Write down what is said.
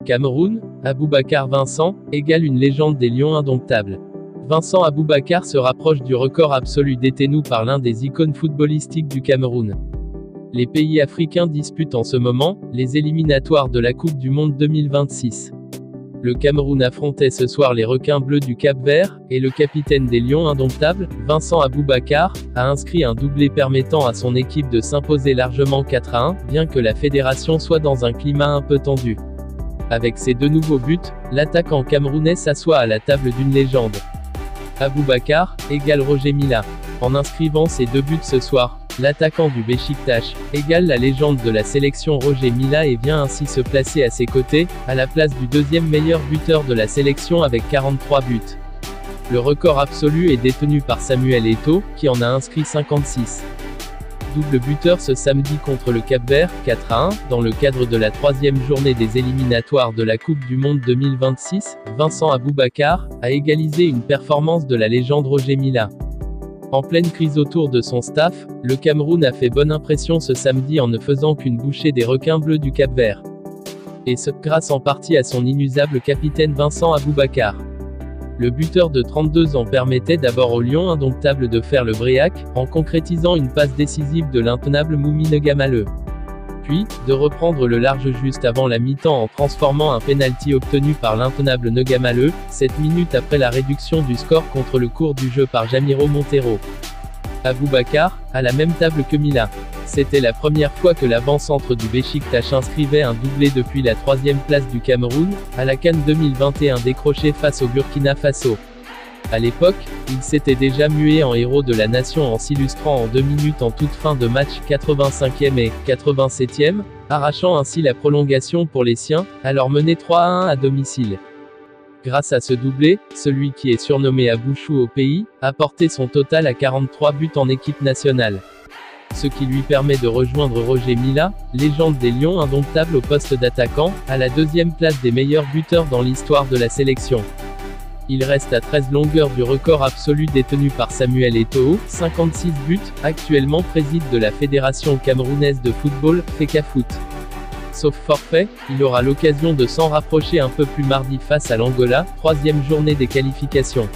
Cameroun, Aboubacar Vincent, égale une légende des Lions indomptables. Vincent Aboubacar se rapproche du record absolu détenu par l'un des icônes footballistiques du Cameroun. Les pays africains disputent en ce moment les éliminatoires de la Coupe du Monde 2026. Le Cameroun affrontait ce soir les requins bleus du Cap-Vert, et le capitaine des Lions indomptables, Vincent Aboubacar, a inscrit un doublé permettant à son équipe de s'imposer largement 4-1, bien que la fédération soit dans un climat un peu tendu. Avec ses deux nouveaux buts, l'attaquant camerounais s'assoit à la table d'une légende. Aboubacar égale Roger Milla. En inscrivant ses deux buts ce soir, l'attaquant du Beşiktaş égale la légende de la sélection Roger Milla et vient ainsi se placer à ses côtés, à la place du deuxième meilleur buteur de la sélection avec 43 buts. Le record absolu est détenu par Samuel Eto'o, qui en a inscrit 56. Double buteur ce samedi contre le Cap-Vert, 4-1, dans le cadre de la troisième journée des éliminatoires de la Coupe du Monde 2026, Vincent Aboubacar a égalisé une performance de la légende Roger Milla. En pleine crise autour de son staff, le Cameroun a fait bonne impression ce samedi en ne faisant qu'une bouchée des requins bleus du Cap-Vert. Et ce, grâce en partie à son inusable capitaine Vincent Aboubacar. Le buteur de 32 ans permettait d'abord aux Lions indomptables de faire le bréac, en concrétisant une passe décisive de l'intenable Moumi Ngamale. Puis, de reprendre le large juste avant la mi-temps en transformant un pénalty obtenu par l'intenable Ngamale, 7 minutes après la réduction du score contre le cours du jeu par Jamiro Monteiro. Aboubacar, à la même table que Milla. C'était la première fois que l'avant-centre du Beşiktaş inscrivait un doublé depuis la 3e place du Cameroun, à la CAN 2021 décrochée face au Burkina Faso. À l'époque, il s'était déjà mué en héros de la nation en s'illustrant en 2 minutes en toute fin de match 85e et 87e, arrachant ainsi la prolongation pour les siens, alors menés 3-1 à domicile. Grâce à ce doublé, celui qui est surnommé Abouchou au pays, a porté son total à 43 buts en équipe nationale. Ce qui lui permet de rejoindre Roger Milla, légende des Lions indomptables au poste d'attaquant, à la 2e place des meilleurs buteurs dans l'histoire de la sélection. Il reste à 13 longueurs du record absolu détenu par Samuel Eto'o, 56 buts, actuellement président de la Fédération camerounaise de football, FECAFOOT. Sauf forfait, il aura l'occasion de s'en rapprocher un peu plus mardi face à l'Angola, 3e journée des qualifications.